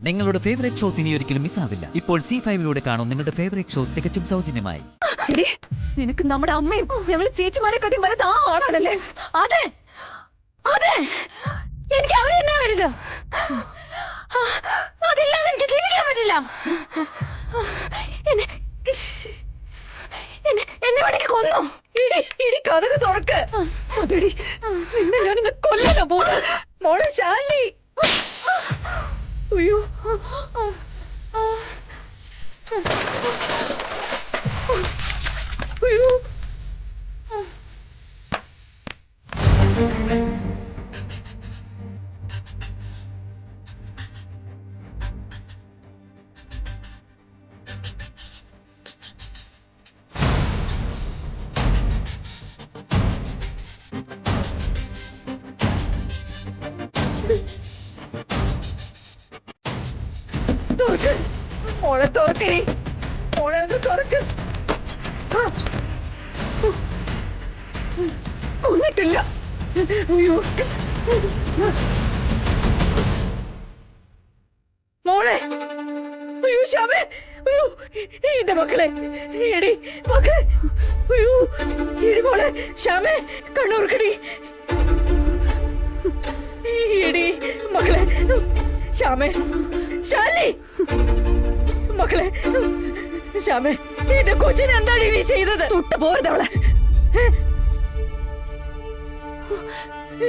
നിങ്ങളുടെ favourite shows ഇനി ഒരിക്കലും മിസ്സാവില്ല. ഇപ്പോൾ C5 കാണും നിങ്ങളുടെ ഫേവറേറ്റ് ഷോ തികച്ചും സൗജന്യമായി. നിനക്ക് നമ്മുടെ അമ്മയും ഞങ്ങള് ചേച്ചിമാരെ കട്ടി വലുത് ആ ആണാണല്ലേ? അതെ അതെ, എനിക്ക് അവരെന്നാ വലുത്. അതില്ലാതെ എനിക്ക് ജീവിക്കാൻ പറ്റില്ല. എന്നെ വേണമെങ്കിൽ കൊന്നു. ഇടി കഥക് തുറക്ക്. അതെടി, നിന്നെ ഞാനിന്ന് കൊല്ലാനാ പോകുന്നത്. മോളെ ശാലി. അയ്യോ അയ്യോ. തുറക്ക് മോളെ, തുറക്കണി മോളെ, ഒന്ന് തുറക്ക്. കൊന്നിട്ടില്ല. അയ്യോ മോളെ, അയ്യോ ശ്യാമേ, അയ്യോ എന്റെ മക്കളെ, എടി മക്കളെ, അയ്യോ എടി മോളെ ശ്യാമേ, കണ്ണൂർക്കടി എടി മക്കളെ, ശ്യാമേ, ശാലി മക്കളെ, ശ്യാമേ, എന്റെ കൊച്ചിനെ എന്താണ് നീ ചെയ്തത്? തൊട്ട് പോരുതവളെ.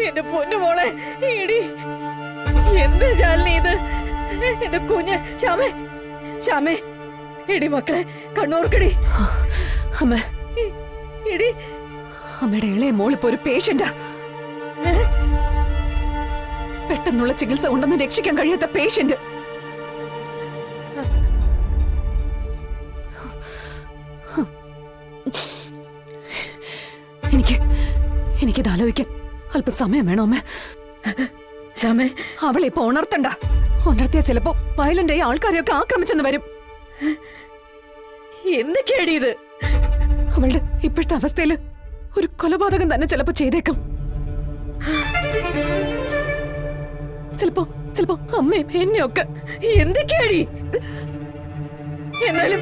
എന്റെ പൊന്നു മോളെ, എടി എന്ത് ശാലിനി ഇത്? എന്റെ കുഞ്ഞ് ശ്യാമേ, ശ്യാമേ, എടി മക്കളെ, കണ്ണൂർക്കടി. അമ്മ, എടി അമ്മയുടെ ഇളയ മോളിപ്പോ ഒരു പേഷ്യന്റാ. പെട്ടെന്നുള്ള ചികിത്സ കൊണ്ടൊന്നും രക്ഷിക്കാൻ കഴിയാത്ത പേഷ്യന്റ്. എനിക്കിത് ആലോചിക്കാൻ അല്പം സമയം വേണോ അമ്മ? ശ്യാമേ, അവളെ ഇപ്പൊ ഉണർത്തണ്ട. ഉണർത്തിയാ ചിലപ്പോ വയലന്റായി ആൾക്കാരെയൊക്കെ ആക്രമിച്ചെന്ന് വരും. എന്തൊക്കെയാടി ഇത്? അവളുടെ ഇപ്പോഴത്തെ അവസ്ഥയില് ഒരു കൊലപാതകം തന്നെ ചിലപ്പോ ചെയ്തേക്കും. ചിലപ്പോ അമ്മയും എന്നെയൊക്കെ. എന്തൊക്കെയാടി? എന്നാലും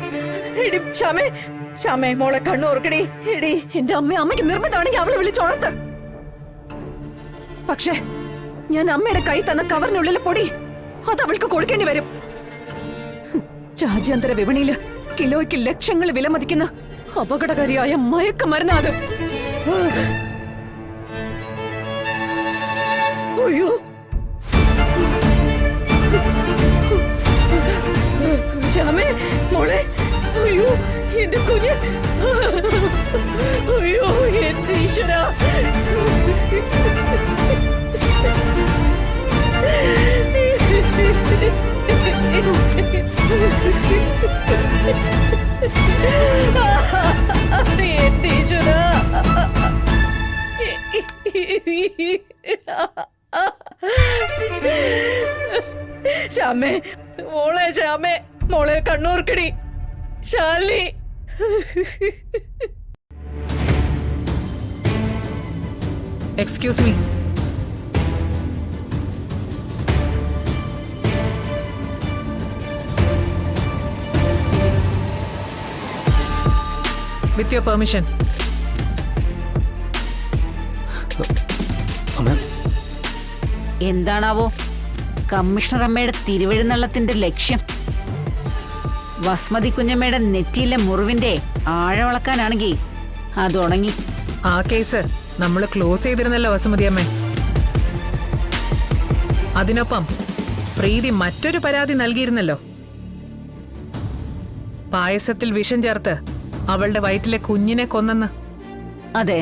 എടി ശ്യാമേ, ശ്യാമേ മോളെ, കണ്ണൂർക്കടി. എടി എന്റെ അമ്മയ്ക്ക് നിർബന്ധമാണെങ്കിൽ അവളെ വിളിച്ചുണർത്ത്. പക്ഷേ ഞാൻ അമ്മയുടെ കൈ തന്ന കവറിനുള്ളിലെ പൊടി അത് അവൾക്ക് കൊടുക്കേണ്ടി വരും. രാജ്യാന്തര വിപണിയില് കിലോയ്ക്ക് ലക്ഷങ്ങൾ വിലമതിക്കുന്ന അപകടകാരിയായ മയക്കുമരുന്ന് അത്. അയ്യോ ശ്യാമേ മോളെ, അയ്യോ എന്റെ കുഞ്ഞ്, അയ്യോ എന്റെ ഈശ്വര. എന്റെ ഈശ്വര. ശ്യാമേ മോളെ, ശ്യാമേ മോളെ, കണ്ണൂർക്കടി. Shalini, excuse me. With your permission. എന്താണാവോ കമ്മീഷണർ അമ്മയുടെ തിരുവെഴുന്നള്ളത്തിന്റെ ലക്ഷ്യം? വസ്മതി കുഞ്ഞമ്മയുടെ നെറ്റിയിലെ മുറിവിന്റെ ആഴവളക്കാനാണെങ്കിൽ അത് ഉണങ്ങി. ആ കേസ് നമ്മൾ ക്ലോസ് ചെയ്തിരുന്നല്ലോ വസുമതി അമ്മേ. അതിനൊപ്പം പ്രീതി മറ്റൊരു പരാതി നൽകിയിരുന്നല്ലോ. പായസത്തിൽ വിഷം ചേർത്ത് അവളുടെ വയറ്റിലെ കുഞ്ഞിനെ കൊന്നെന്ന്. അതെ,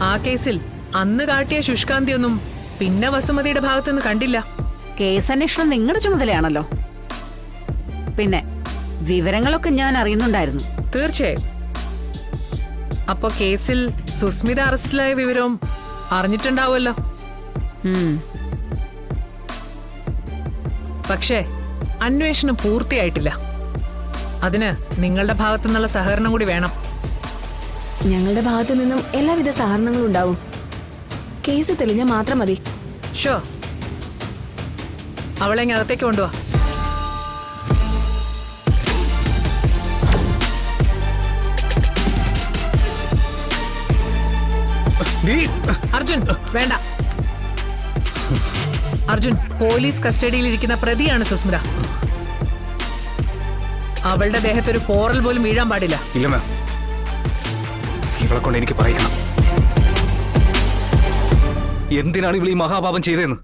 ആ കേസിൽ അന്ന് കാട്ടിയ ശുഷ്കാന്തിയൊന്നും പിന്നെ വസുമതിയുടെ ഭാഗത്തുനിന്ന് കണ്ടില്ല. കേസന്വേഷണം നിങ്ങളുടെ ചുമതലയാണല്ലോ. പിന്നെ വിവരങ്ങളൊക്കെ ഞാൻ അറിയുന്നുണ്ടായിരുന്നു. തീർച്ചയായും. അപ്പോ കേസിൽ സുസ്മിത അറസ്റ്റിലായ വിവരവും അറിഞ്ഞിട്ടുണ്ടാവുമല്ലോ. പക്ഷേ അന്വേഷണം പൂർത്തിയായിട്ടില്ല. അതിന് നിങ്ങളുടെ ഭാഗത്തുനിന്നുള്ള സഹകരണം കൂടി വേണം. ഞങ്ങളുടെ ഭാഗത്തു നിന്നും എല്ലാവിധ സഹകരണങ്ങളും ഉണ്ടാവും. കേസ് തെളിഞ്ഞാൽ മാത്രം മതി. ഷോ, അവളെ അകത്തേക്ക് കൊണ്ടുവാ. അർജുൻ വേണ്ട. അർജുൻ, പോലീസ് കസ്റ്റഡിയിൽ ഇരിക്കുന്ന പ്രതിയാണ് സുസ്മിത. അവളുടെ ദേഹത്തൊരു പോറൽ പോലും വീഴാൻ പാടില്ല. ഇല്ല മാം, ഇവളെ കൊണ്ട് എനിക്ക് പറയണം എന്തിനാണ് ഇവൾ ഈ മഹാപാപം ചെയ്തതെന്ന്.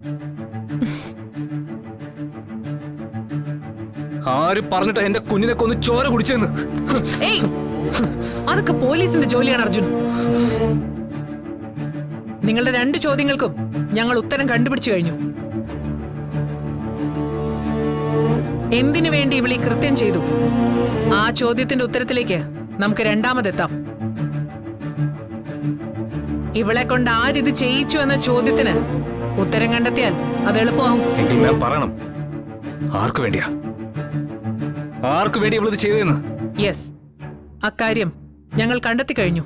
ആര് പറഞ്ഞിട്ടാ എന്റെ കുഞ്ഞിനെ കൊന്ന് ചോര കുടിച്ചെന്ന്? ഏയ്, അതൊക്കെ പോലീസിന്റെ ജോലിയാണ് അർജുൻ. നിങ്ങളുടെ 2 ചോദ്യങ്ങൾക്കും ഞങ്ങൾ ഉത്തരം കണ്ടുപിടിച്ചു കഴിഞ്ഞു. എന്തിനു വേണ്ടി ഇവൾ ഈ കൃത്യം ചെയ്തു? ആ ചോദ്യത്തിന്റെ ഉത്തരത്തിലേക്ക് നമുക്ക് രണ്ടാമതെത്താം. ഇവളെ കൊണ്ട് ആരിത് ചെയ്യിച്ചു എന്ന ചോദ്യത്തിന് ഉത്തരം കണ്ടെത്തിയാൽ അത് എളുപ്പമാവും. എങ്കിൽ മാം പറയണം, ആർക്കു വേണ്ടിയാ, ആർക്കു വേണ്ടി ഇവളിത് ചെയ്തതെന്ന്? യെസ്, അക്കാര്യം ഞങ്ങൾ കണ്ടെത്തി കഴിഞ്ഞു.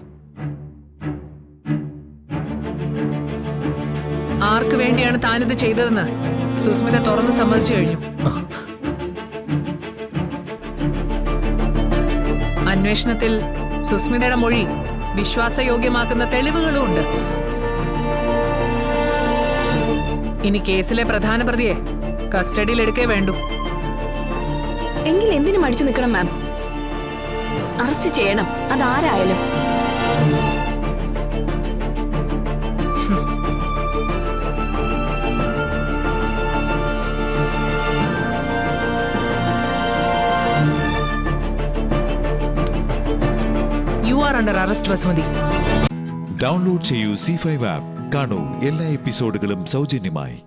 ആർക്ക് വേണ്ടിയാണ് താനിത് ചെയ്തതെന്ന് സുസ്മിത തുറന്ന് സമ്മതിച്ചു കഴിഞ്ഞു. അന്വേഷണത്തിൽ സുസ്മിതയുടെ മൊഴി വിശ്വാസയോഗ്യമാക്കുന്ന തെളിവുകളും ഉണ്ട്. ഇനി കേസിലെ പ്രധാന പ്രതിയെ കസ്റ്റഡിയിൽ എടുക്കേ വേണ്ടൂ. എങ്കിൽ എന്തിനു മടിച്ചു നിൽക്കണം മാം? അറസ്റ്റ് ചെയ്യണം, അതാരായാലും. You are under arrest, Vasmati. Download ചെയ്യൂ C5 ആപ്പ്. കാണൂ എല്ലാ എപ്പിസോഡുകളും സൗജന്യമായി.